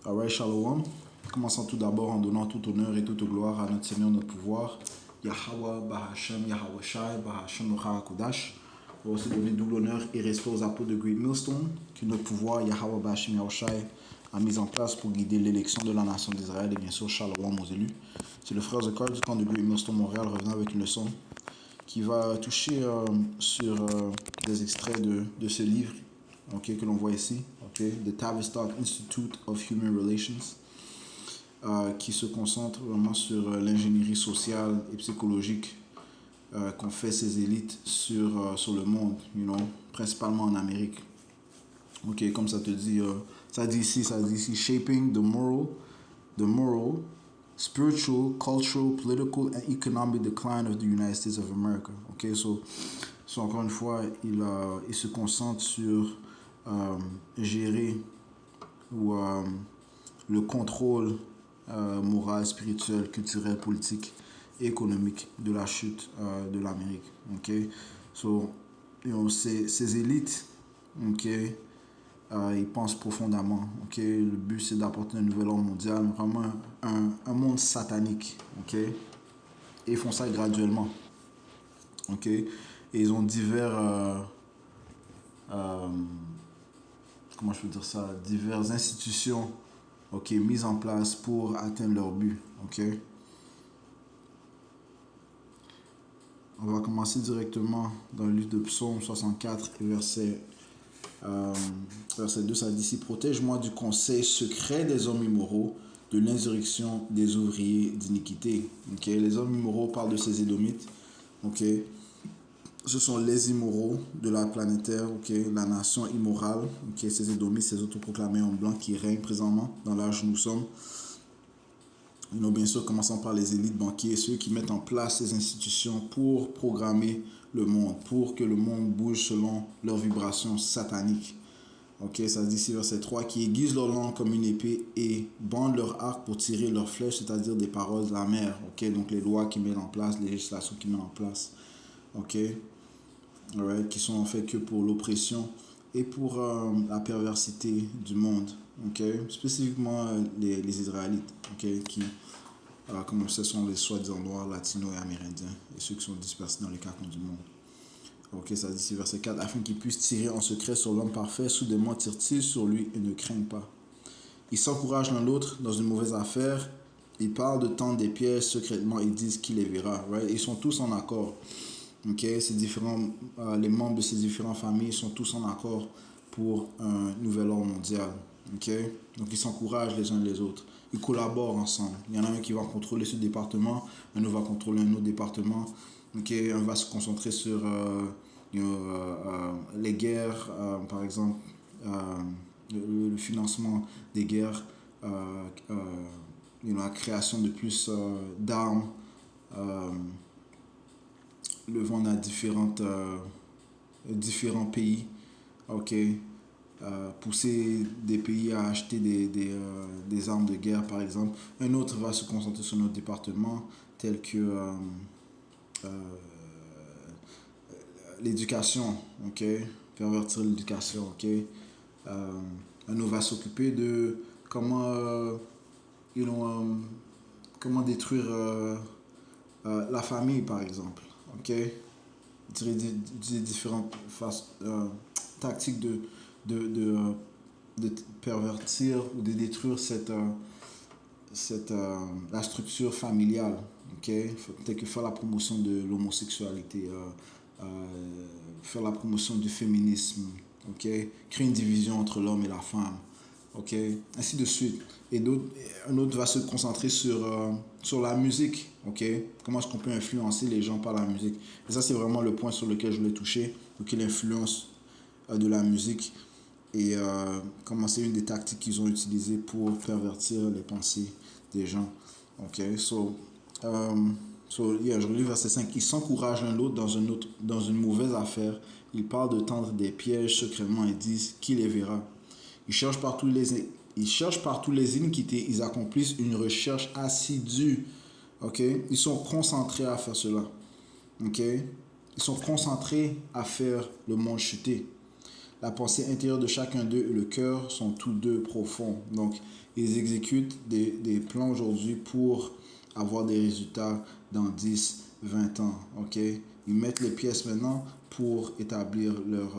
Alright, Shalom. Commençons tout d'abord en donnant tout honneur et toute gloire à notre Seigneur, notre pouvoir. Yahweh, Bahashem, Yahweh Shai, Bahashem, Nochara Kodash. On va aussi donner double honneur et respect aux apôtres de Great Millstone, que notre pouvoir, Yahweh, Bahashem, Yahweh Shai, a mis en place pour guider l'élection de la nation d'Israël et bien sûr, Shalom aux élus. C'est le frère Zekol du camp de Great Millstone Montréal revenant avec une leçon qui va toucher sur des extraits de ce livre que l'on voit ici, The Tavistock Institute of Human Relations, qui se concentre vraiment sur l'ingénierie sociale et psychologique qu'ont fait ces élites sur le monde, principalement en Amérique. Comme ça te dit, ça dit ici, shaping the moral, spiritual, cultural, political and economic decline of the United States of America. So encore une fois, il se concentre sur gérer le contrôle moral, spirituel, culturel, politique et économique de la chute de l'Amérique. Ces élites, ils pensent profondément. Le but, c'est d'apporter un nouvel ordre mondial, vraiment un monde satanique. Et ils font ça graduellement. Et ils ont divers... comment je peux dire ça, diverses institutions mises en place pour atteindre leur but. On va commencer directement dans le livre de Psaume 64 et verset 2, ça dit ici: protège-moi du conseil secret des hommes immoraux, de l'insurrection des ouvriers d'iniquité. Les hommes immoraux parlent de ces Édomites. Ce sont les immoraux de la planète Terre, la nation immorale, ces Édomites, ces autoproclamés en blanc qui règnent présentement dans l'âge où nous sommes. Bien sûr, commençons par les élites banquiers, ceux qui mettent en place ces institutions pour programmer le monde, pour que le monde bouge selon leurs vibrations sataniques. Ça dit ici, verset 3, qui aiguisent leur langue comme une épée et bandent leur arc pour tirer leurs flèches, c'est-à-dire des paroles de la mer. Donc les lois qu'ils mettent en place, les législations qu'ils mettent en place. Qui sont en fait que pour l'oppression et pour la perversité du monde, spécifiquement les Israélites, qui, comme on sait, sont les soi-disant noirs, latinos et amérindiens, et ceux qui sont dispersés dans les carcans du monde. Ça dit ici, verset 4, afin qu'ils puissent tirer en secret sur l'homme parfait, soudainement tirent-ils sur lui et ne craignent pas. Ils s'encouragent l'un l'autre dans une mauvaise affaire, ils parlent de tendre des pièges secrètement, ils disent qu'il les verra. Ils sont tous en accord. Les membres de ces différentes familles sont tous en accord pour un nouvel ordre mondial. Donc ils s'encouragent les uns les autres. Ils collaborent ensemble. Il y en a un qui va contrôler ce département, un autre va contrôler un autre département. Un va se concentrer sur les guerres, par exemple, le financement des guerres, la création de plus d'armes, le vendre à différents pays, pousser des pays à acheter des armes de guerre, par exemple. Un autre va se concentrer sur notre département, tel que l'éducation, pervertir l'éducation, un autre va s'occuper de comment détruire la famille, par exemple. Utiliser différentes tactiques de pervertir ou de détruire la structure familiale, tel que faire la promotion de l'homosexualité, faire la promotion du féminisme, créer une division entre l'homme et la femme, ainsi de suite. Et un autre va se concentrer sur la musique, comment est-ce qu'on peut influencer les gens par la musique. Et ça, c'est vraiment le point sur lequel je voulais toucher, l'influence de la musique et comment c'est une des tactiques qu'ils ont utilisées pour pervertir les pensées des gens. Je relis verset 5. Ils s'encouragent l'un l'autre dans une mauvaise affaire. Ils parlent de tendre des pièges secrètement et disent qui les verra. Ils cherchent partout les iniquités. Ils accomplissent une recherche assidue. Ils sont concentrés à faire cela. Ils sont concentrés à faire le monde chuter. la pensée intérieure de chacun d'eux et le cœur sont tous deux profonds. Donc, ils exécutent des plans aujourd'hui pour avoir des résultats dans 10, 20 ans. OK? Ils mettent les pièces maintenant pour établir leur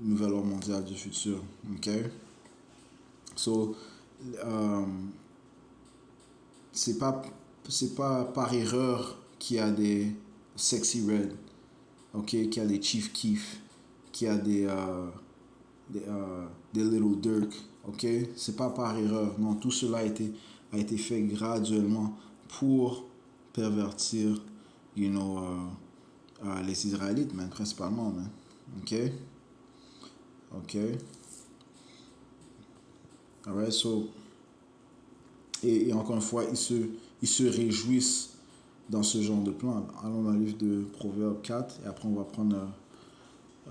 nouvel ordre mondial du futur. OK? So, c'est pas par erreur qu'il y a des Sexy Red, ok, qu'il y a des Chief Keef, qu'il y a des Little Dirk, ok, c'est pas par erreur, non, tout cela a été fait graduellement pour pervertir, les Israélites, man, principalement, man, ok, ok, alright, so, et encore une fois, ils se réjouissent dans ce genre de plan. Allons dans le livre de Proverbes 4 et après on va prendre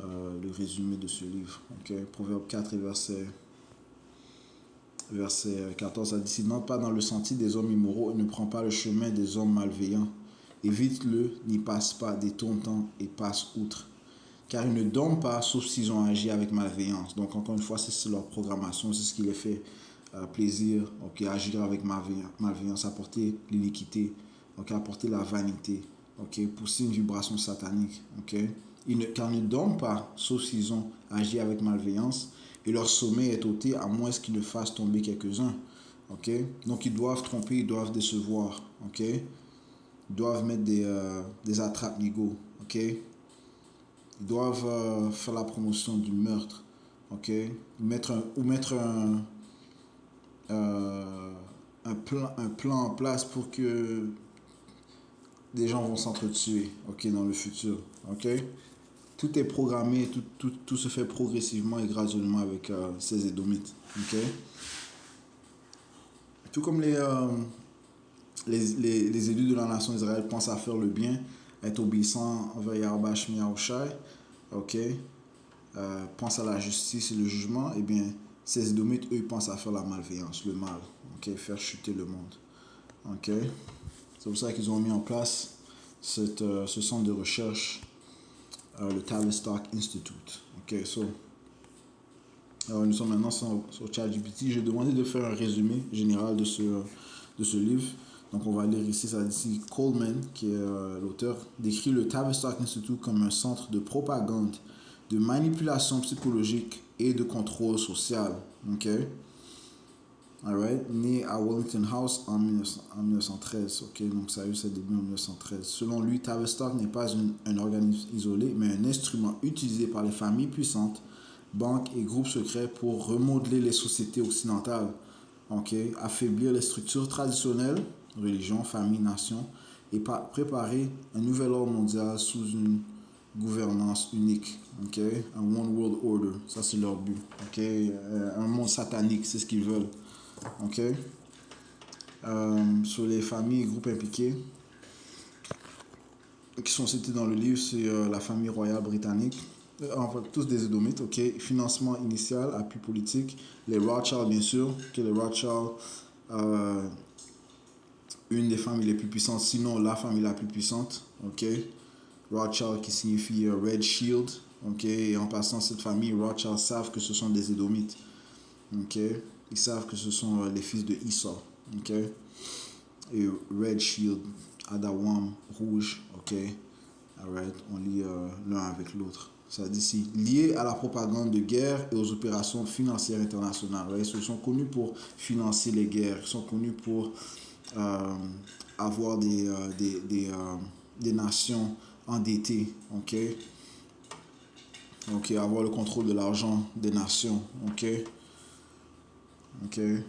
le résumé de ce livre. Okay? Proverbe 4 et verset 14, ça dit: Sinon, pas dans le sentier des hommes immoraux et ne prends pas le chemin des hommes malveillants. Évite-le, n'y passe pas, détourne-t'en et passe outre. Car ils ne dorment pas, sauf s'ils ont agi avec malveillance. Donc, encore une fois, c'est leur programmation, c'est ce qui les fait plaisir. Okay? Agir avec malveillance, apporter l'iniquité, okay? Apporter la vanité, okay? Pousser une vibration satanique. Okay? Car ils ne dorment pas, sauf s'ils ont agi avec malveillance, et leur sommeil est ôté, à moins qu'ils ne fassent tomber quelques-uns. Okay? Donc ils doivent tromper, ils doivent décevoir. Okay? Ils doivent mettre des attrape-nigauds. Okay? Ils doivent faire la promotion du meurtre. Okay? Mettre un plan en place pour que des gens vont s'entretuer, okay, dans le futur. Okay? Tout est programmé, tout se fait progressivement et graduellement avec ces Édomites. Okay? Tout comme les élus de la nation d'Israël pensent à faire le bien, à être obéissants envers Yahweh Shemi Yahushai, okay? Pensent à la justice et le jugement, eh bien, ces Édomites, eux, pensent à faire la malveillance, le mal, okay? Faire chuter le monde. Okay? C'est pour ça qu'ils ont mis en place ce centre de recherche, le Tavistock Institute. Okay, so, nous sommes maintenant sur ChatGPT. J'ai demandé de faire un résumé général de ce livre. Donc, on va lire ici, ça dit ici: Coleman, qui est l'auteur, décrit le Tavistock Institute comme un centre de propagande, de manipulation psychologique et de contrôle social. Okay? Alright, né à Wellington House en 1913. Okay? Donc, ça a eu ses débuts en 1913. Selon lui, Tavistock n'est pas un organisme isolé, mais un instrument utilisé par les familles puissantes, banques et groupes secrets pour remodeler les sociétés occidentales. Okay? Affaiblir les structures traditionnelles, religion, famille, nation, et préparer un nouvel ordre mondial sous une gouvernance unique. Okay? Un One World Order, ça c'est leur but. Okay? Un monde satanique, c'est ce qu'ils veulent. Okay? Sur les familles et groupes impliqués qui sont cités dans le livre, c'est la famille royale britannique, enfin tous des Édomites. Okay? Financement initial, appui politique, les Rothschild bien sûr, okay? Les Rothschild, une des familles les plus puissantes, sinon la famille la plus puissante. Okay? Rothschild qui signifie Red Shield. Okay? Et en passant, cette famille, Rothschild savent que ce sont des Édomites. Okay? Ils savent que ce sont les fils de Esau. Okay? Et Red Shield, Adawam, rouge. Okay? Alright, on lit l'un avec l'autre. Ça dit ici: lié à la propagande de guerre et aux opérations financières internationales. Right? Ils sont connus pour financer les guerres. Ils sont connus pour avoir des nations endettées. Okay? Okay? Avoir le contrôle de l'argent des nations. Okay? Okay?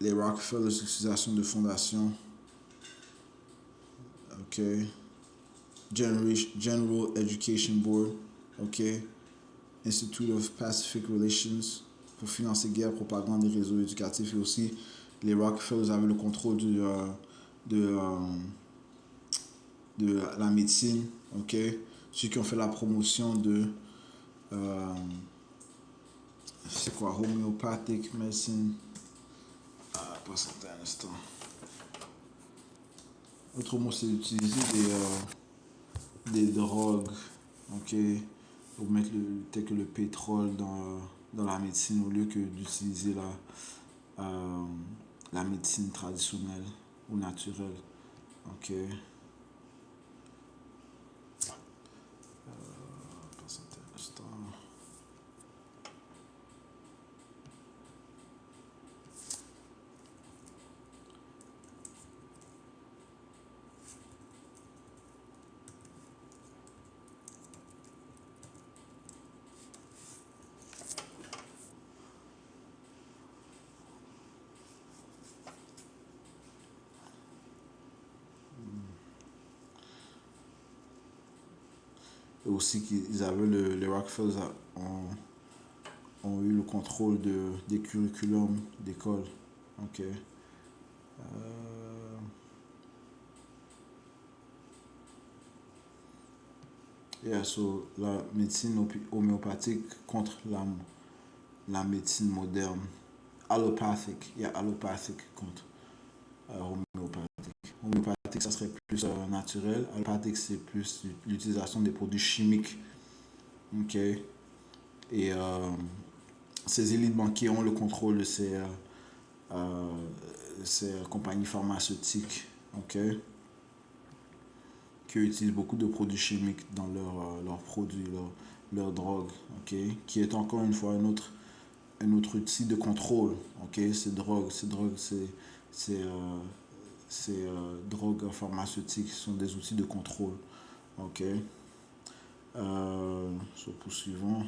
Les Rockefeller, l'utilisation de fondations. Okay? General Education Board. Okay? Institute of Pacific Relations pour financer guerre, propagande et réseaux éducatifs. Et aussi, les Rockefeller avaient le contrôle de la médecine. Okay? Ceux qui ont fait la promotion de c'est quoi, homeopathic medicine. Pas un instant. Autre mot, c'est d'utiliser des drogues. Okay? ou mettre tel que le pétrole dans la médecine au lieu que d'utiliser euh, la médecine traditionnelle ou naturelle. Ok. Patientez un instant. Et aussi qu'ils avaient les Rockefellers ont eu le contrôle des curriculums d'école. Ok. Yeah, so la médecine homéopathique contre la médecine moderne. Allopathique. Yeah, allopathique contre homéopathique. Homéopathique, ça serait plus naturel. Allopathique, c'est plus l'utilisation des produits chimiques. Ok. Et ces élites banquiers ont le contrôle de euh, ces compagnies pharmaceutiques. Ok. Qui utilisent beaucoup de produits chimiques dans leurs produits, leurs drogues, ok, qui est encore une fois un autre outil de contrôle, ok, ces drogues pharmaceutiques sont des outils de contrôle, ok. Poursuivons.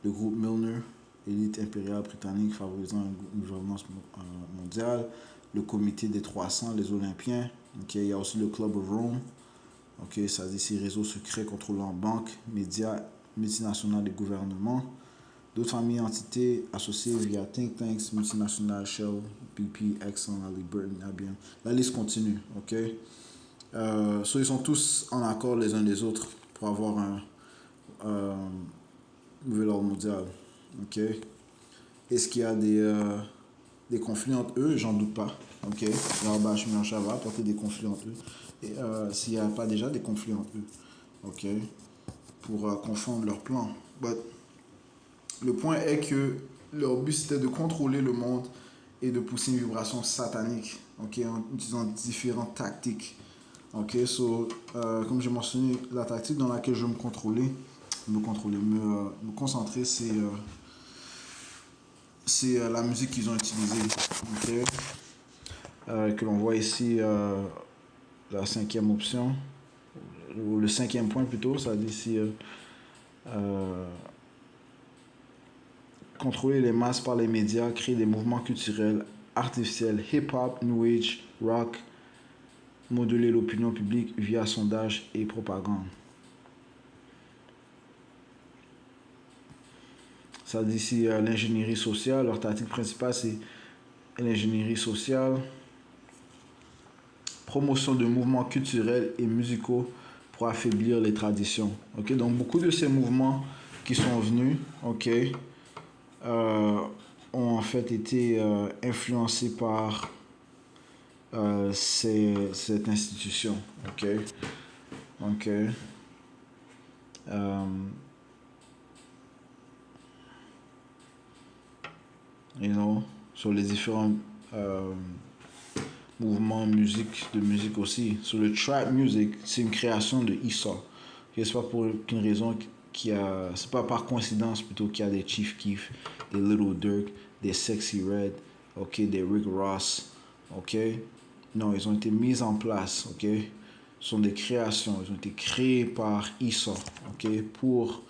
Le groupe Milner, élite impériale britannique favorisant une gouvernance mondiale, le comité des 300, les Olympiens, ok, il y a aussi le Club of Rome. Ok, ça dit ici réseau secret contrôlant banques, médias, multinationales et gouvernements. D'autres familles et entités associées via think tanks, multinationales, Shell, BP, Exxon, Halliburton, IBM. La liste continue. Ok, ils sont tous en accord les uns des autres pour avoir un nouvel ordre mondial. Ok, est-ce qu'il y a des conflits entre eux? J'en doute pas. Ok, Larbache Mélenchon va apporter des conflits entre eux. Et s'il n'y a pas déjà des conflits entre eux, ok, pour confondre leurs plans. But, le point est que leur but c'était de contrôler le monde et de pousser une vibration satanique, ok, en utilisant différentes tactiques. Ok, comme j'ai mentionné, la tactique dans laquelle je veux me concentrer, c'est la musique qu'ils ont utilisée, ok, que l'on voit ici, la cinquième option, ou le cinquième point plutôt, ça dit ici, contrôler les masses par les médias, créer des mouvements culturels artificiels, hip-hop, new age, rock, moduler l'opinion publique via sondage et propagande. Ça dit ici l'ingénierie sociale. Leur tactique principale, c'est l'ingénierie sociale, promotion de mouvements culturels et musicaux pour affaiblir les traditions. Okay? Donc, beaucoup de ces mouvements qui sont venus, ok, ont en fait été influencés par cette institution. Ok. Ok. You know, sur les différents mouvements de musique aussi. Sur le trap music, c'est une création de Esau. C'est pas pour qu'une raison c'est pas par coïncidence plutôt qu'il y a des Chief Keef, des Little Durk, des Sexy Red, ok, des Rick Ross, ok. Non, ils ont été mis en place, ok. Ce sont des créations, ils ont été créés par Esau, ok, pour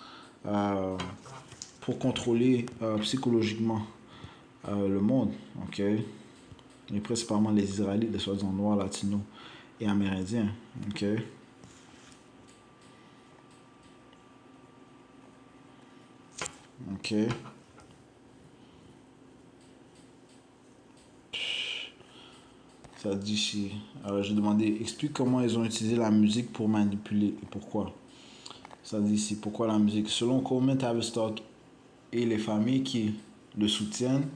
contrôler psychologiquement le monde, ok, et principalement les Israélites, les soi-disant noirs, latinos et amérindiens, ok. Ok. Ça dit ici. Alors j'ai demandé, explique comment ils ont utilisé la musique pour manipuler et pourquoi. Ça dit ici, pourquoi la musique. Selon Coleman Tavistock et les familles qui le soutiennent,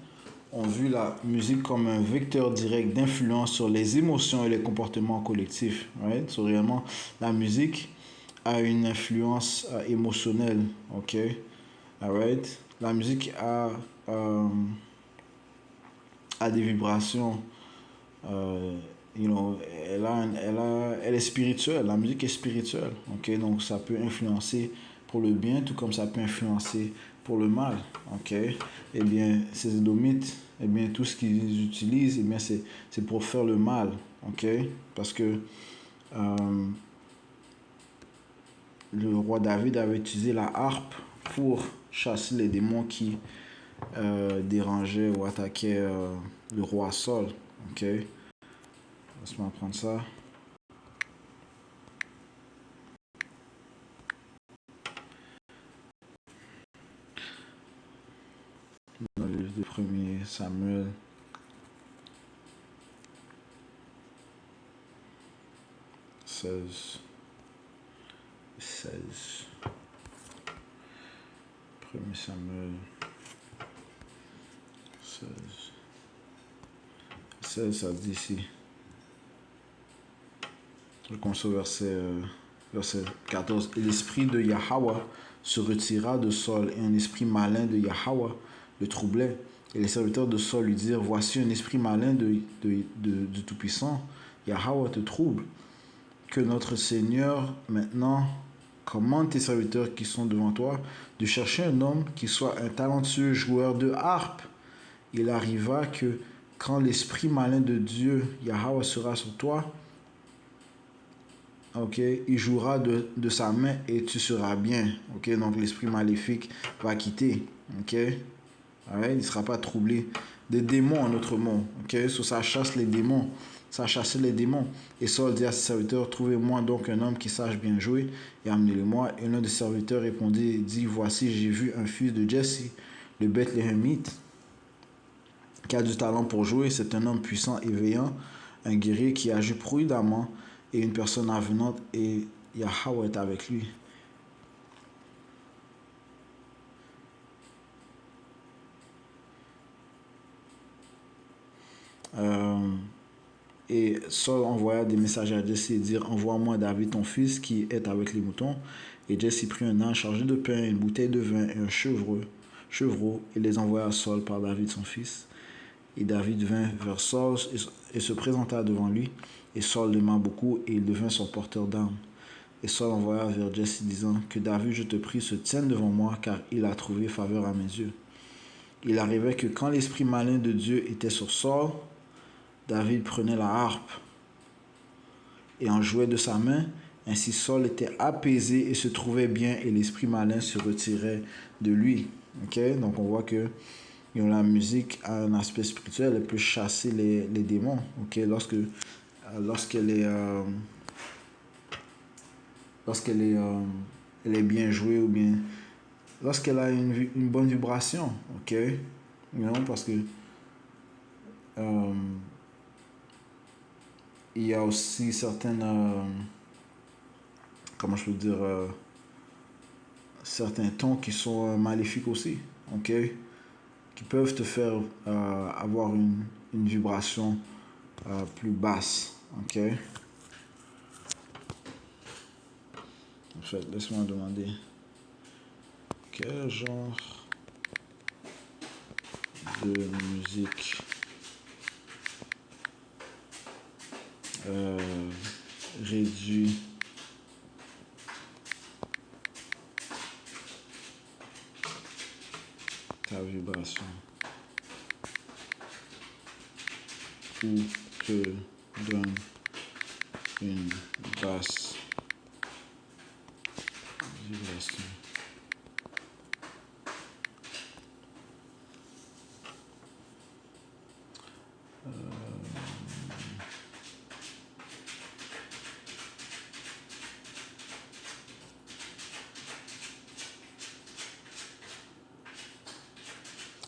ont vu la musique comme un vecteur direct d'influence sur les émotions et les comportements collectifs. Right? So, réellement, la musique a une influence émotionnelle, ok? Alright? La musique a des vibrations, euh, elle est spirituelle, la musique est spirituelle, ok? Donc ça peut influencer pour le bien, tout comme ça peut influencer pour le mal, ok? Eh bien, ces édomites, eh bien, tout ce qu'ils utilisent, eh bien, c'est pour faire le mal, ok? Parce que euh, le roi David avait utilisé la harpe pour chasser les démons qui dérangeaient ou attaquaient le roi Saul. Ok, laisse-moi prendre ça. Dans le livre de 1er Samuel 16. 16. 1er Samuel 16. 16, ça dit ici. Je commence au verset 14. Et l'esprit de Yahweh se retira de Saul, et un esprit malin de Yahweh le troublait. Et les serviteurs de Saul lui dirent, voici un esprit malin du Tout-Puissant, Yahweh te trouble. Que notre Seigneur maintenant commande tes serviteurs qui sont devant toi de chercher un homme qui soit un talentueux joueur de harpe. Il arriva que quand l'esprit malin de Dieu, Yahweh, sera sur toi, ok, il jouera de sa main et tu seras bien. Ok, donc l'esprit maléfique va quitter. Ok, right? Il ne sera pas troublé. Des démons en autre mot. Ok, so, ça chasse les démons. Ça chassait les démons. Et Saul dit à ses serviteurs, trouvez-moi donc un homme qui sache bien jouer et amenez-le-moi. Et l'un des serviteurs répondit, dit, voici, j'ai vu un fils de Jesse, le Bethléemite, qui a du talent pour jouer. C'est un homme puissant et veillant, un guerrier qui agit prudemment et une personne avenante, et Yahweh est avec lui. Et Saul envoya des messagers à Jesse et dire, envoie-moi David ton fils qui est avec les moutons. Et Jesse prit un âne chargé de pain, une bouteille de vin et un chevreau et les envoya à Saul par David son fils. Et David vint vers Saul et se présenta devant lui. Et Saul l'aima beaucoup et il devint son porteur d'armes. Et Saul envoya vers Jesse disant, que David, je te prie, se tienne devant moi, car il a trouvé faveur à mes yeux. Il arrivait que quand l'esprit malin de Dieu était sur Saul, David prenait la harpe et en jouait de sa main. Ainsi Saul était apaisé et se trouvait bien, et l'esprit malin se retirait de lui. Okay? Donc on voit que la musique a un aspect spirituel, elle peut chasser les démons. Okay? Lorsqu'elle est, elle est bien jouée, ou bien lorsqu'elle a une bonne vibration. Ok, parce que il y a aussi certaines, comment je peux dire, certains tons qui sont maléfiques aussi, ok, qui peuvent te faire avoir une vibration plus basse, ok. En fait, laisse-moi demander quel genre de musique réduit ta vibration ou te donne une basse vibration.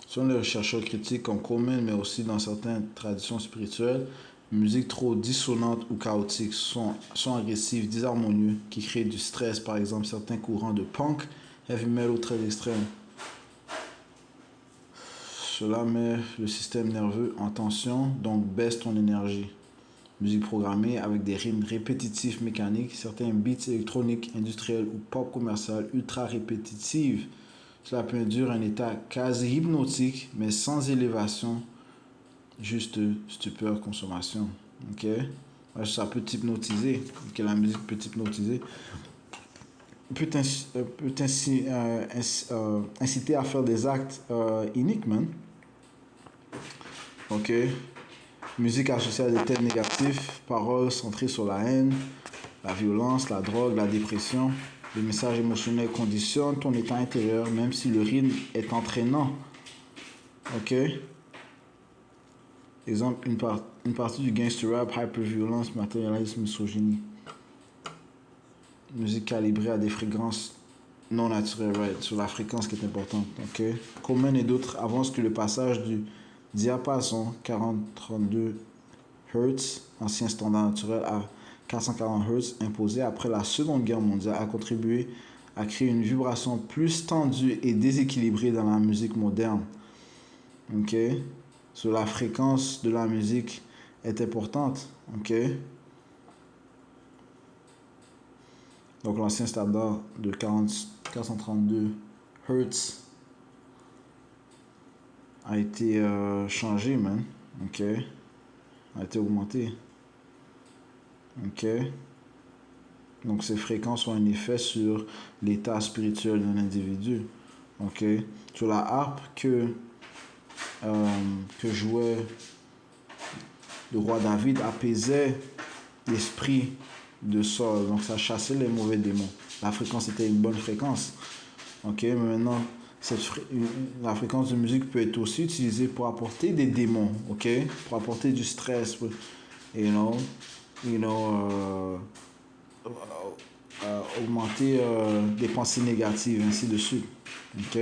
Selon les chercheurs critiques comme Coleman, mais aussi dans certaines traditions spirituelles, musique trop dissonante ou chaotique, sont agressifs, disharmonieux, qui créent du stress. Par exemple, certains courants de punk, heavy metal très extrêmes. Cela met le système nerveux en tension, donc baisse ton énergie. musique programmée avec des rythmes répétitifs mécaniques, certains beats électroniques, industriels ou pop commercial ultra répétitifs. Cela peut induire un état quasi hypnotique, mais sans élévation, juste stupeur, consommation. Ok? Ça peut t'hypnotiser. Ok, la musique peut t'hypnotiser. Peut inciter à faire des actes iniques, man. Ok? Musique associée à des thèmes négatifs, paroles centrées sur la haine, la violence, la drogue, la dépression. Le message émotionnel conditionne ton état intérieur, même si le rythme est entraînant. Ok? Exemple, une partie du gangster rap, hyperviolence, matérialisme, misogynie. Musique calibrée à des fréquences non naturelles, right? Sur la fréquence qui est importante. Ok? Coleman et d'autres avancent que le passage du diapason 40-32 Hz, ancien standard naturel, à 440 Hz, imposé après la Seconde Guerre mondiale, a contribué à créer une vibration plus tendue et déséquilibrée dans la musique moderne. Ok? Sur la fréquence de la musique est importante. Ok? Donc l'ancien standard de 432 Hz a été changé, man. Ok? A été augmenté. Ok? Donc ces fréquences ont un effet sur l'état spirituel d'un individu. Ok? Sur la harpe que jouait le roi David apaisait l'esprit de Saul. Donc ça chassait les mauvais démons. La fréquence était une bonne fréquence. Ok? Mais maintenant, la fréquence de musique peut être aussi utilisée pour apporter des démons. Ok? Pour apporter du stress. Augmenter des pensées négatives, ainsi de suite. Ok?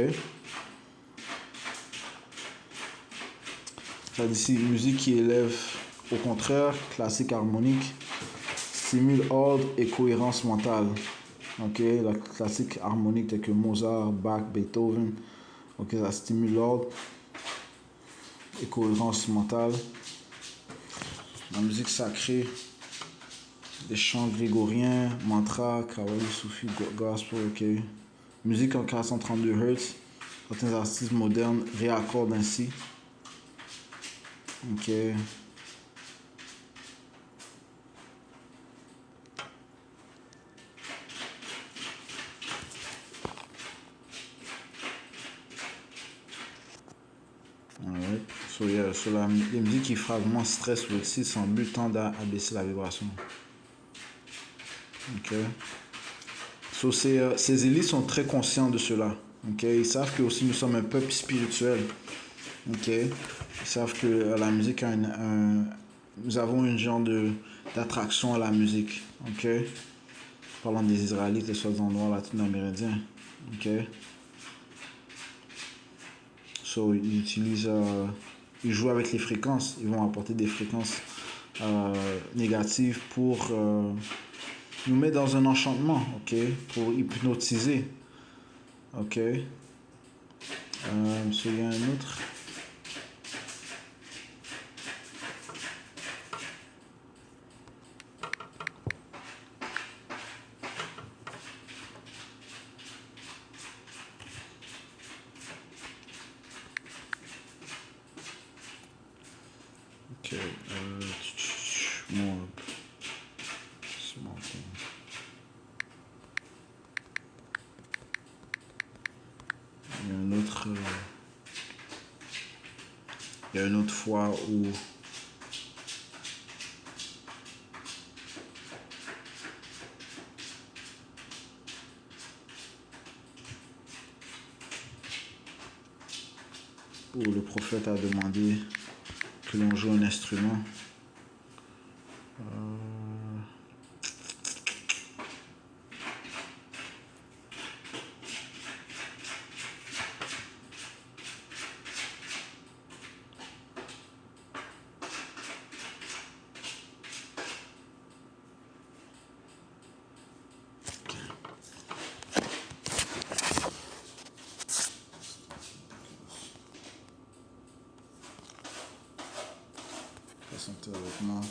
Ça dit ici, musique qui élève, au contraire, classique harmonique, stimule ordre et cohérence mentale. Ok? La classique harmonique telle que Mozart, Bach, Beethoven. Ok? Ça stimule l'ordre et cohérence mentale. La musique sacrée, des chants grégoriens, mantras, kawali, soufi, gospel, ok. Musique en 432 Hz. Certains artistes modernes réaccordent ainsi. Ok. Alright. So les musiques qui fragmentent stress ou excite sans but tendent à abaisser la vibration. Ok. So ces élites sont très conscients de cela. Ok. Ils savent que aussi nous sommes un peuple spirituel. Ok. Ils savent que la musique a nous avons une genre d'attraction à la musique. Ok. Parlant des Israélites, les soi-disant noirs latino-amérindiens. Ok. So ils jouent avec les fréquences. Ils vont apporter des fréquences négatives pour nous mettre dans un enchantement, ok, pour hypnotiser, ok. Il y a un autre. Ok. Small thing. Il y a un autre. Il y a une autre fois où le prophète a demandé que l'on joue un instrument. Patientez avec moi.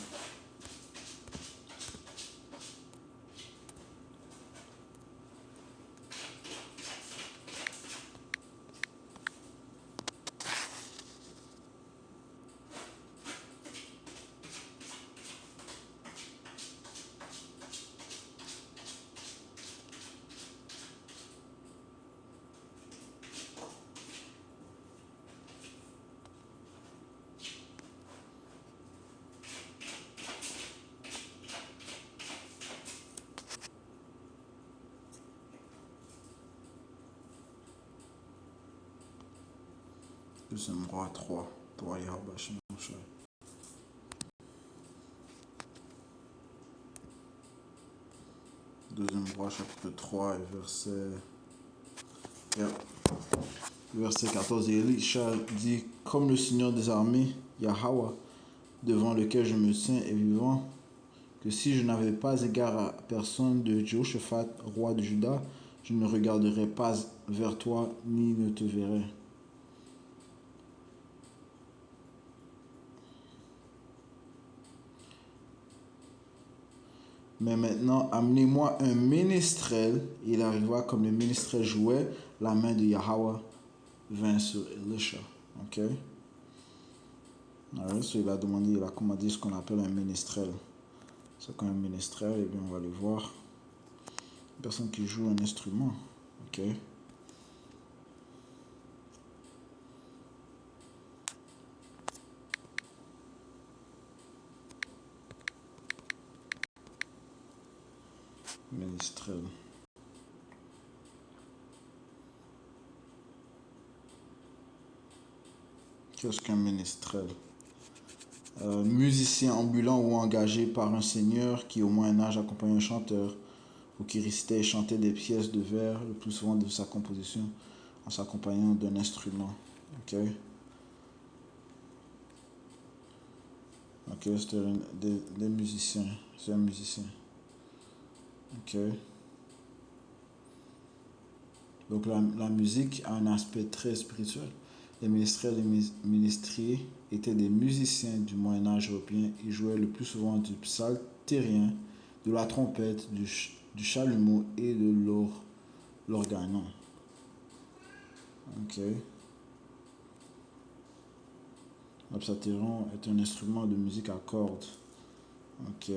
Deuxième roi 3. 3 Yahweh Hashem. Deuxième roi chapitre 3 et verset 14. Et Elisha dit, comme le Seigneur des armées, Yahweh, devant lequel je me tiens, est vivant, que si je n'avais pas égard à personne de Jéhoshaphat, roi de Juda, je ne regarderais pas vers toi, ni ne te verrais. Mais maintenant, amenez-moi un ménestrel. Il arriva comme le ménestrel jouait, la main de Yahweh vint sur Elisha. Ok? Alors, il a demandé, il a commandé ce qu'on appelle un ménestrel. C'est quoi un ménestrel? Eh bien, on va le voir. Une personne qui joue un instrument. Ok? Ménestrel. Qu'est-ce qu'un ménestrel? Musicien ambulant ou engagé par un seigneur qui au Moyen-Âge accompagnait un chanteur ou qui récitait et chantait des pièces de vers, le plus souvent de sa composition, en s'accompagnant d'un instrument. Ok? Ok, c'est des musiciens. C'est un musicien. Ok? Donc la musique a un aspect très spirituel. Les ministres et les ministriers étaient des musiciens du Moyen-Âge européen. Ils jouaient le plus souvent du psaltérien, de la trompette, du chalumeau et de l'organon. Ok. Le psaltéron est un instrument de musique à cordes. Ok.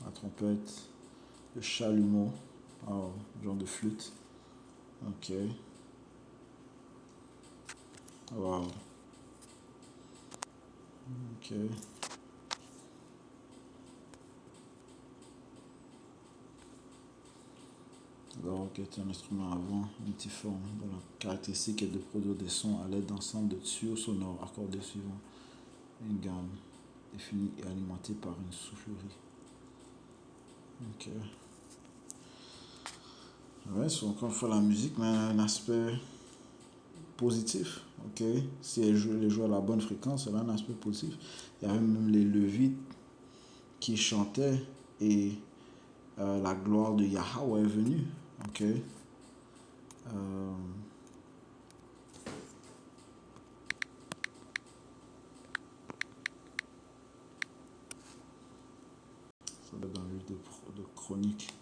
La trompette, le chalumeau, oh, genre de flûte. Ok. Wow. Ok. L'orgue est un instrument avant multiforme dont la caractéristique est de produire des sons à l'aide d'ensemble de tuyaux sonores accordés suivant une gamme définie et alimentée par une soufflerie. Ok. Ouais, c'est encore une fois la musique, mais un aspect positif. Ok. Si elle joue à la bonne fréquence, elle a un aspect positif. Il y avait même les Levites qui chantaient et la gloire de Yahweh est venue. Ok. Ça va être dans le livre de Chroniques.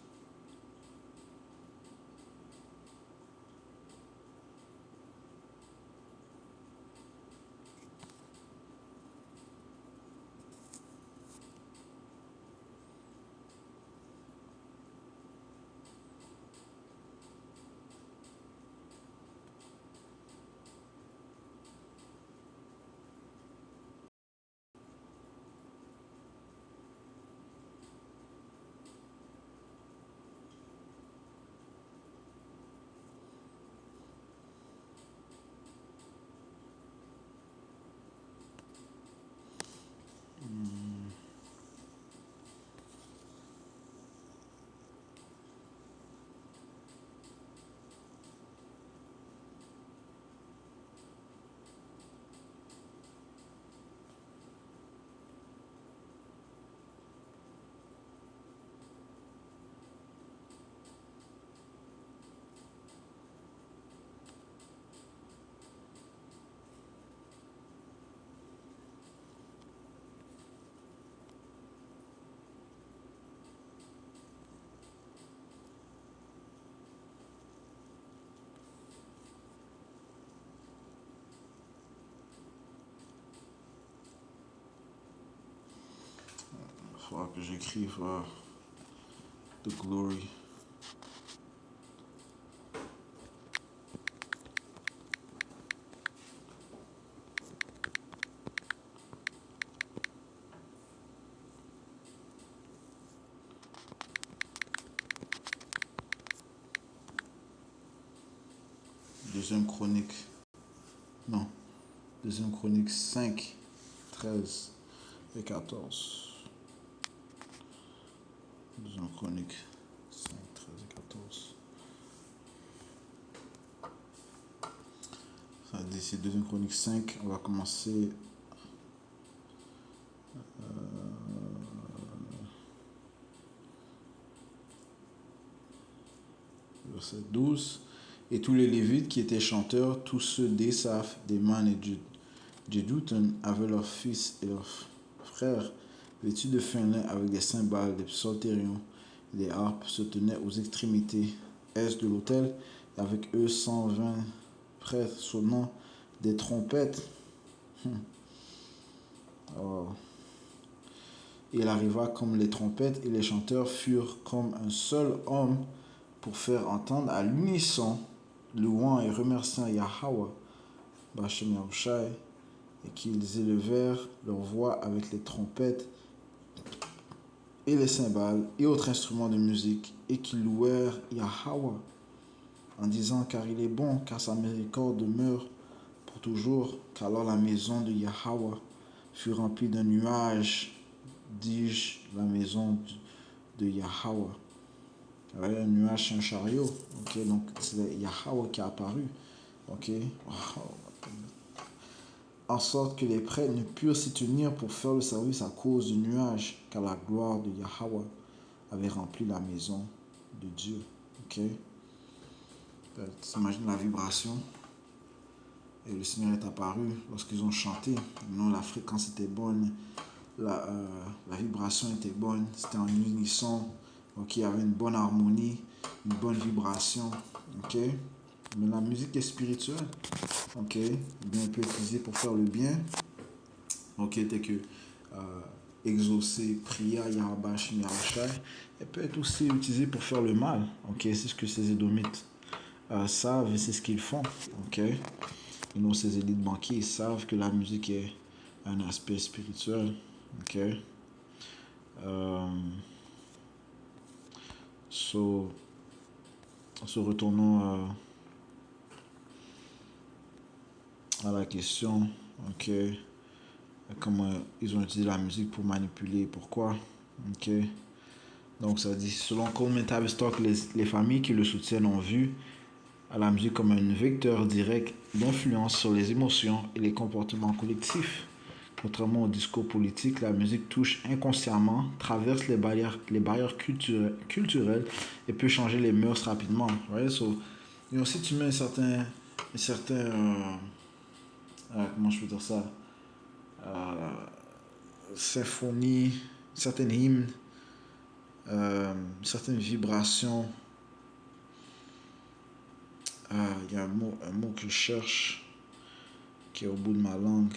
Il faudra que j'écrive The Glory. Deuxième chronique. Non. Deuxième Chronique 5, 13 et 14. Deuxième Chronique 5, 13 et 14. Ça dit ici Deuxième Chronique 5, on va commencer verset 12. Et tous les Lévites qui étaient chanteurs, tous ceux d'Esaph, d'Éman et de Jeduthun, avaient leurs fils et leurs frères, vêtus de fin lin avec des cymbales, des psaltérions et des harpes, se tenaient aux extrémités est de l'autel, et avec eux 120 prêtres sonnant des trompettes. Oh. Et il arriva comme les trompettes et les chanteurs furent comme un seul homme pour faire entendre à l'unisson, louant et remerciant Yahweh, Bachem Yahushai, et qu'ils élevèrent leur voix avec les trompettes et les cymbales et autres instruments de musique, et qu'ils louèrent Yahweh en disant car il est bon, car sa miséricorde demeure pour toujours, qu'alors la maison de Yahweh fut remplie d'un nuage, dis-je, la maison de Yahweh. Ouais, un nuage, c'est un chariot. Ok, donc c'est Yahweh qui est apparu. Ok, en sorte que les prêtres ne purent s'y tenir pour faire le service à cause du nuage, car la gloire de Yahweh avait rempli la maison de Dieu. Ok, t'imagines la vibration. Et le Seigneur est apparu lorsqu'ils ont chanté. Non, la fréquence était bonne, la vibration était bonne, c'était en unisson. Ok, il y avait une bonne harmonie, une bonne vibration. Ok, mais la musique est spirituelle. Ok, bien peut être utilisée pour faire le bien. Ok, tel que exaucer, prier à Yahweh, elle peut être aussi utilisée pour faire le mal. Ok, c'est ce que ces Édomites savent et c'est ce qu'ils font. Ok, et nous, ces élites banquiers, ils savent que la musique est un aspect spirituel. Ok, so retournons à la question. Ok, comment ils ont utilisé la musique pour manipuler, pourquoi. Ok, donc ça dit, selon Coleman Tavistock, les familles qui le soutiennent ont vu à la musique comme un vecteur direct d'influence sur les émotions et les comportements collectifs. Contrairement au discours politique, la musique touche inconsciemment, traverse les barrières culturelles et peut changer les mœurs rapidement. Right? So, et aussi, tu mets un certain comment je peux dire ça, symphonie, certaines hymnes, certaines vibrations. Il y a un mot que je cherche qui est au bout de ma langue.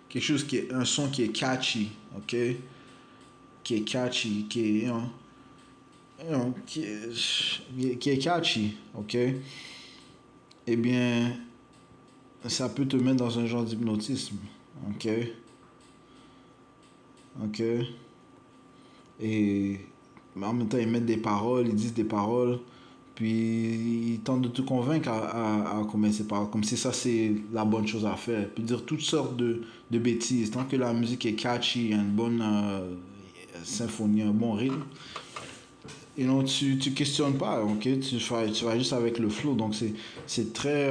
Quelque chose qui est un son qui est catchy, ok, qui est catchy, qui est catchy, ok. Eh bien, ça peut te mettre dans un genre d'hypnotisme, ok, ok. Et en même temps, ils mettent des paroles, ils disent des paroles, puis ils tentent de te convaincre à commettre ces paroles, comme si ça c'est la bonne chose à faire. Puis dire toutes sortes de bêtises. Tant que la musique est catchy, une bonne symphonie, un bon rythme, et non, tu questionnes pas, ok? Tu vas juste avec le flow. Donc c'est très,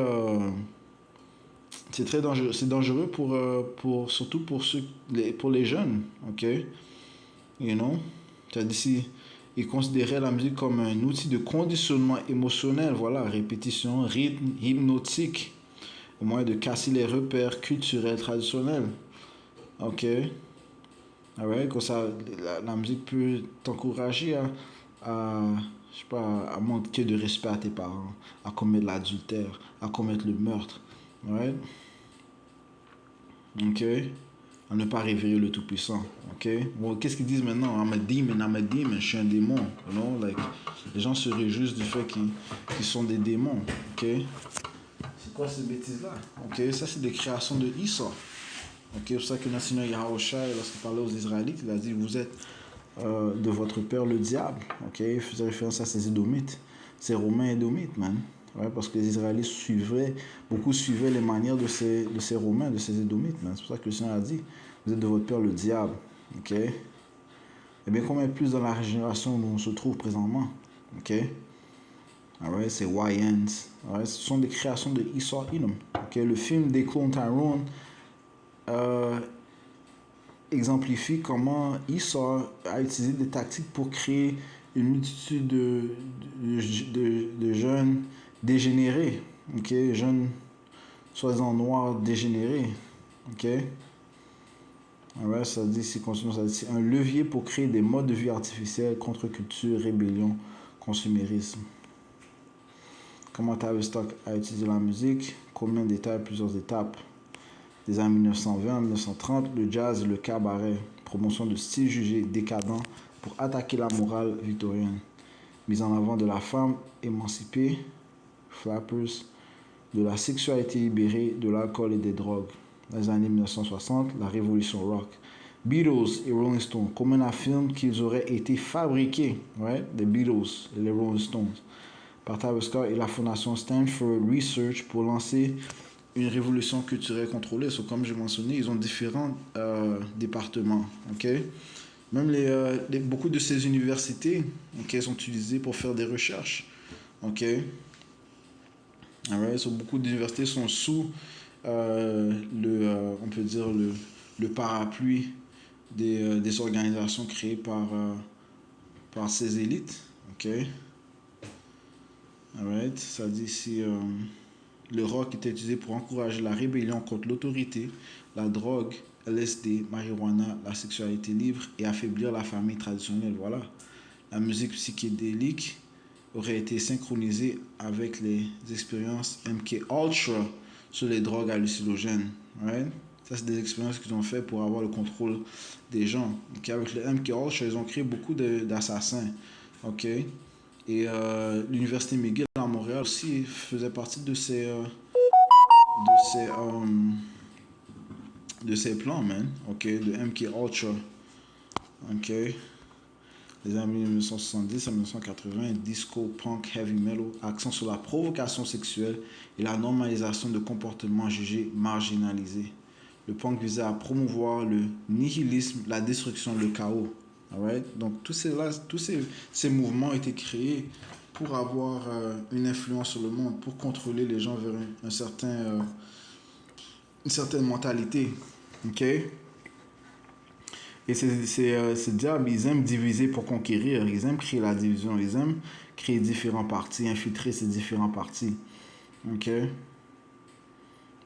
c'est très dangereux. C'est dangereux surtout pour les jeunes, ok? You know? C'est-à-dire si ils considéraient la musique comme un outil de conditionnement émotionnel, voilà, répétition, rythme, hypnotique, au moyen de casser les repères culturels traditionnels. Ok? Alright, comme ça, la musique peut t'encourager je sais pas, à manquer de respect à tes parents, à commettre l'adultère, à commettre le meurtre. Alright? Ok? À ne pas révérer le Tout-Puissant. Ok? Bon, qu'est-ce qu'ils disent maintenant? I'm a demon, je suis un démon. You know? Like, les gens se réjouissent du fait qu'ils sont des démons. Ok? C'est quoi ces bêtises-là? Ok? Ça, c'est des créations de Esau. Ok? C'est pour ça que notre Seigneur Yahushua, lorsqu'il parlait aux Israélites, il a dit, vous êtes de votre père le diable. Ok, il faisait référence à ces Édomites, ces Romains Édomites, man. Ouais, parce que les Israélites beaucoup suivaient les manières de ces Romains, de ces Édomites, man. C'est pour ça que le Seigneur a dit, vous êtes de votre père le diable. Ok. Et bien, combien plus dans la génération où on se trouve présentement. Ok. Alright, c'est YNs. Alright, ce sont des créations de Esau Edom. Ok, le film des clones Tyrone exemplifie comment Esau a utilisé des tactiques pour créer une multitude de jeunes dégénérés, ok, jeunes soi-disant noirs dégénérés, ok. Ouais, ça dit, si continue, ça dit, c'est un levier pour créer des modes de vie artificiels, contre-culture, rébellion, consumérisme. Comment Tavistock a utilisé la musique, combien de détails, plusieurs étapes. Des années 1920 à 1930, le jazz et le cabaret, promotion de styles jugés décadents pour attaquer la morale victorienne. Mise en avant de la femme émancipée, flappers, de la sexualité libérée, de l'alcool et des drogues. Dans les années 1960, la révolution rock. Beatles et Rolling Stones, comme on affirme qu'ils auraient été fabriqués, ouais, des Beatles et les Rolling Stones, par Travis Scott et la fondation Stanford Research pour lancer une révolution culturelle contrôlée. So, comme j'ai mentionné, ils ont différents départements. Okay? Même beaucoup de ces universités sont utilisées pour faire des recherches. Okay? Alright? So, beaucoup d'universités sont sous on peut dire le parapluie des organisations créées par ces élites. Okay? Alright? Ça dit ici... le rock était utilisé pour encourager la rébellion contre l'autorité, la drogue, LSD, marijuana, la sexualité libre et affaiblir la famille traditionnelle. Voilà. La musique psychédélique aurait été synchronisée avec les expériences MK Ultra sur les drogues hallucinogènes. Right? Ça, c'est des expériences qu'ils ont fait pour avoir le contrôle des gens. Okay? Avec le MK Ultra, ils ont créé beaucoup d'assassins. Ok? Et l'université McGill à Montréal aussi faisait partie de ces plans, man. Ok, de MK Ultra. Ok. Les années 1970 à 1980, disco, punk, heavy metal, accent sur la provocation sexuelle et la normalisation de comportements jugés marginalisés. Le punk visait à promouvoir le nihilisme, la destruction, le chaos. Alright? Donc tous ces mouvements ont été créés pour avoir une influence sur le monde, pour contrôler les gens vers une certaine mentalité. Ok? Et ces diables, ils aiment diviser pour conquérir. Ils aiment créer la division. Ils aiment créer différents partis, infiltrer ces différents partis. Ok?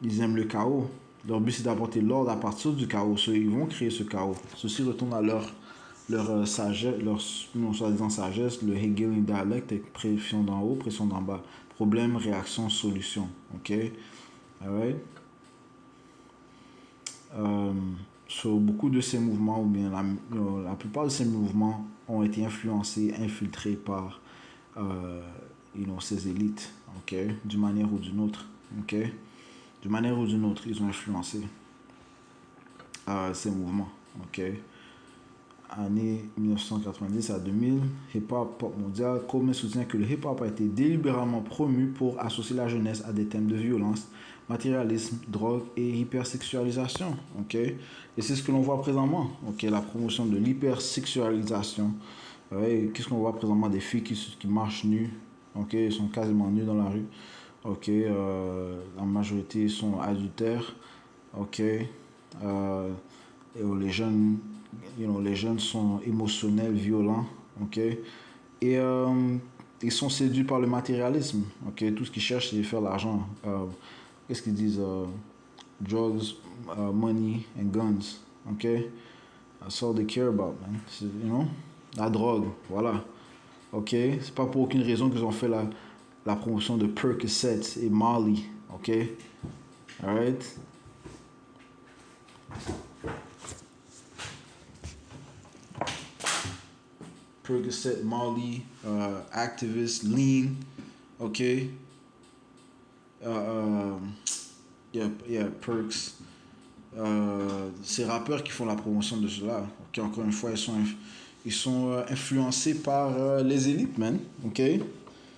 Ils aiment le chaos. Leur but, c'est d'apporter l'ordre à partir du chaos. Ils vont créer ce chaos. Ceux-ci retournent à leur sagesse, leur soi-disant sagesse, le Hegelian dialecte avec pression d'en haut, pression d'en bas. Problème, réaction, solution. Ok? Alright? Sur beaucoup de ces mouvements, ou bien la plupart de ces mouvements ont été influencés, infiltrés par ces élites, ok, d'une manière ou d'une autre, ok, d'une manière ou d'une autre, ils ont influencé ces mouvements, ok. Années 1990 à 2000, hip-hop pop mondial, Coleman soutient que le hip-hop a été délibérément promu pour associer la jeunesse à des thèmes de violence, matérialisme, drogue et hypersexualisation. Okay? Et c'est ce que l'on voit présentement. Okay? La promotion de l'hypersexualisation. Ouais, qu'est-ce qu'on voit présentement? Des filles qui marchent nues. Okay? Elles sont quasiment nues dans la rue. Okay? La majorité sont adultères. Okay? Et les jeunes, les jeunes sont émotionnels, violents. Okay? Et ils sont séduits par le matérialisme. Okay? Tout ce qu'ils cherchent, c'est de faire l'argent. Qu'est-ce qu'ils disent? Drugs, money and guns. Ok? That's all they care about, man. La drogue, voilà. Ok? C'est pas pour aucune raison qu'ils ont fait la promotion de Percocet et Molly. Ok? Alright? Percocet, Molly, Activist, Lean. Ok? Yeah, Perks. Ces rappeurs qui font la promotion de cela, qui encore une fois, Ils sont influencés par les élites, man. OK?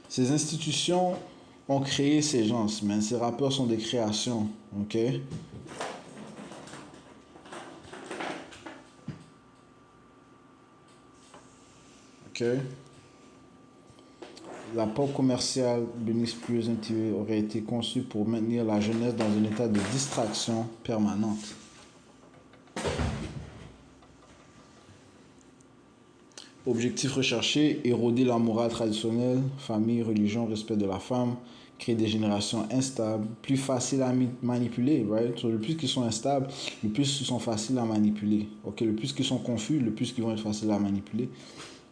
Ces institutions ont créé ces gens, man. Ces rappeurs sont des créations. OK? OK? La pop commerciale Britney Spears MTV aurait été conçue pour maintenir la jeunesse dans un état de distraction permanente. Objectif recherché, éroder la morale traditionnelle, famille, religion, respect de la femme, créer des générations instables, plus faciles à manipuler, right? So, le plus qu'ils sont instables, le plus ils sont faciles à manipuler. Ok, le plus qu'ils sont confus, le plus qu'ils vont être faciles à manipuler.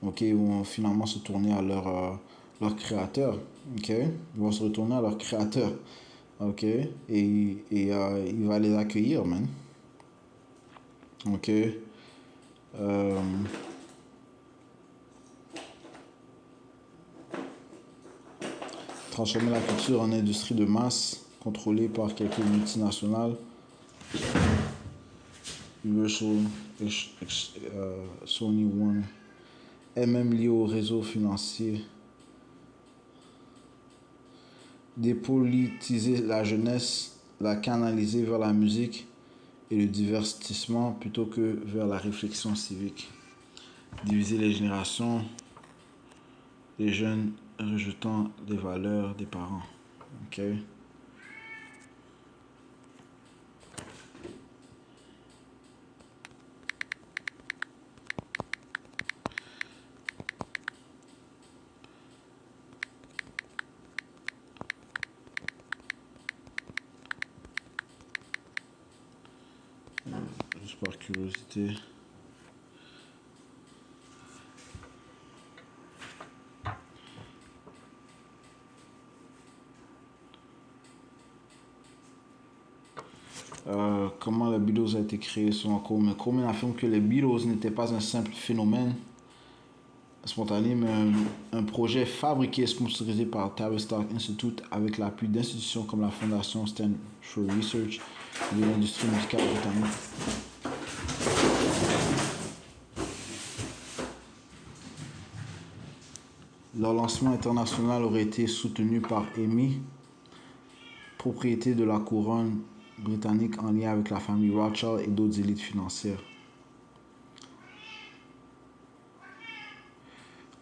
Ok, ils vont finalement se tourner à leur créateur. Ok, ils vont se retourner à leur créateur. Ok, il va les accueillir, man. Ok. Euh, Transformer la culture en industrie de masse contrôlée par quelques multinationales. Universal, Sony One, est même lié au réseau financier. Dépolitiser la jeunesse, la canaliser vers la musique et le divertissement plutôt que vers la réflexion civique. Diviser les générations, les jeunes rejetant les valeurs des parents. Ok. Juste par curiosité. Comment les Beatles a été créé selon Coleman. Coleman affirme que les Beatles n'étaient pas un simple phénomène spontané, mais un projet fabriqué et sponsorisé par Tavistock Institute avec l'appui d'institutions comme la Fondation Stanford Research et de l'industrie musicale britannique. Leur lancement international aurait été soutenu par EMI, propriété de la couronne britannique en lien avec la famille Rothschild et d'autres élites financières.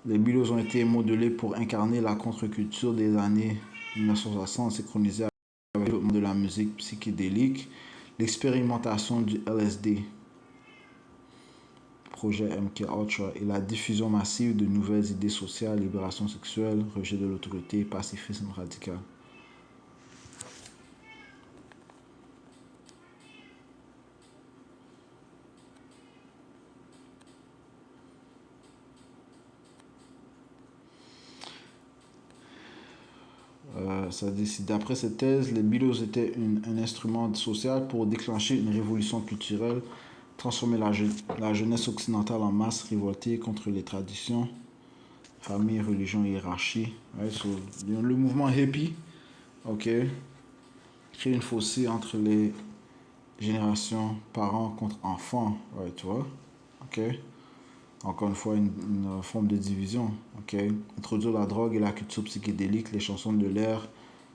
Les Beatles ont été modelés pour incarner la contre-culture des années 1960, synchronisée avec le développement de la musique psychédélique, l'expérimentation du LSD, projet MK Ultra, et la diffusion massive de nouvelles idées sociales, libération sexuelle, rejet de l'autorité, pacifisme radical. Ça décide. D'après cette thèse, les Beatles étaient un instrument social pour déclencher une révolution culturelle, transformer la jeunesse occidentale en masse révoltée contre les traditions, famille, religion, hiérarchie. Ouais, so, le mouvement hippie, ok, crée une fossé entre les générations parents contre enfants, ouais, tu vois, ok. Encore une fois, une forme de division, ok. Introduire la drogue et la culture psychédélique, les chansons de l'air,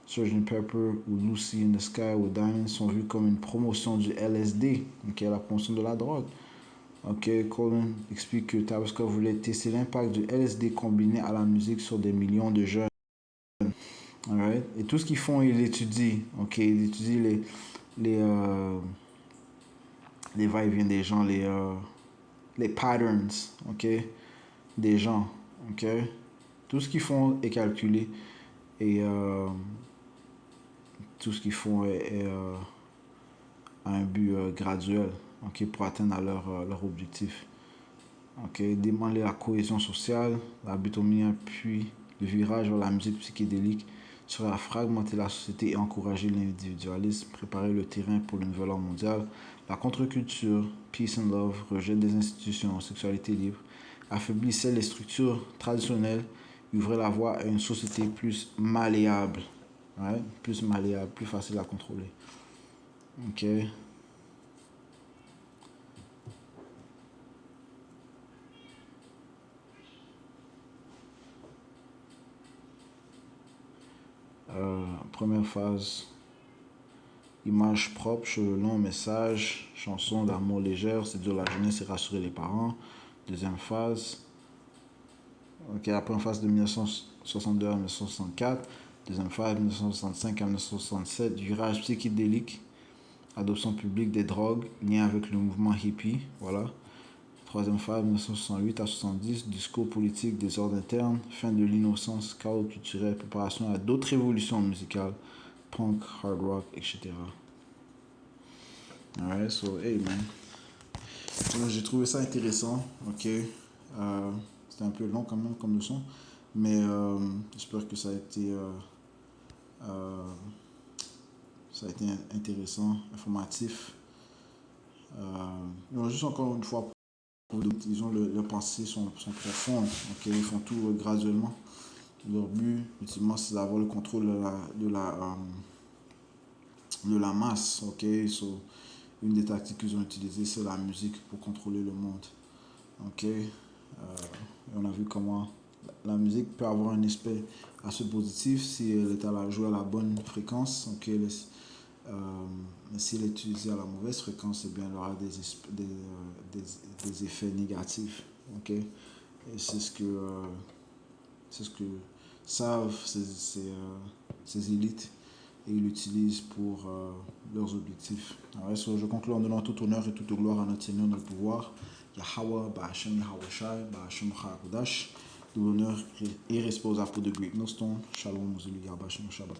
Sgt. Pepper ou Lucy in the Sky ou Diamonds sont vus comme une promotion du LSD, ok, la promotion de la drogue. Ok, Colin explique que Tabasco voulait tester l'impact du LSD combiné à la musique sur des millions de jeunes. Alright? Et tout ce qu'ils font, ils l'étudient. Ok, ils étudient les va-et-vient des gens, les patterns, ok, des gens. Ok? Tout ce qu'ils font est calculé et tout ce qu'ils font a un but graduel, ok, pour atteindre leur objectif. Ok, démontrer la cohésion sociale, la bitomie, puis le virage vers la musique psychédélique serait à fragmenter la société et encourager l'individualisme, préparer le terrain pour le nouvel ordre mondial, la contre-culture, peace and love, rejet des institutions, sexualité libre, affaiblissait les structures traditionnelles, ouvrait la voie à une société plus malléable, ouais, plus malléable, plus facile à contrôler. Ok. Première phase, image propre, cheveux longs, message, chanson d'amour légère, séduire la jeunesse et rassurer les parents. Deuxième phase, ok, la première phase de 1962 à 1964. Deuxième phase, 1965 à 1967, virage psychédélique, adoption publique des drogues, lien avec le mouvement hippie, voilà. Troisième phase, 1968 à 70, discours politique, désordre interne, fin de l'innocence, chaos culturel, préparation à d'autres révolutions musicales, punk, hard rock, etc. Alright, so hey man. J'ai trouvé ça intéressant, ok. C'était un peu long quand même comme leçon, mais j'espère que ça a été intéressant, informatif. Juste encore une fois, disons, leurs pensées sont profondes, ok. Ils font tout graduellement. Leur but, ultimement, c'est d'avoir le contrôle de la masse, ok. So, une des tactiques qu'ils ont utilisées, c'est la musique pour contrôler le monde. Ok. On a vu comment la musique peut avoir un aspect assez positif si elle est jouée à la bonne fréquence. Ok. Mais si elle est utilisée à la mauvaise fréquence, eh bien, elle aura des effets négatifs. Ok. Et c'est ce que savent ces élites et ils l'utilisent pour leurs objectifs. Alors, je conclue en donnant tout honneur et toute gloire à notre Seigneur, notre pouvoir. Yahweh, Bahashem, Yahweh Shai, Bahashem, Chakodash, de l'honneur et respect aux apôtres de Great Nostone. Shalom, Mozulu, Yahweh, Shabbat.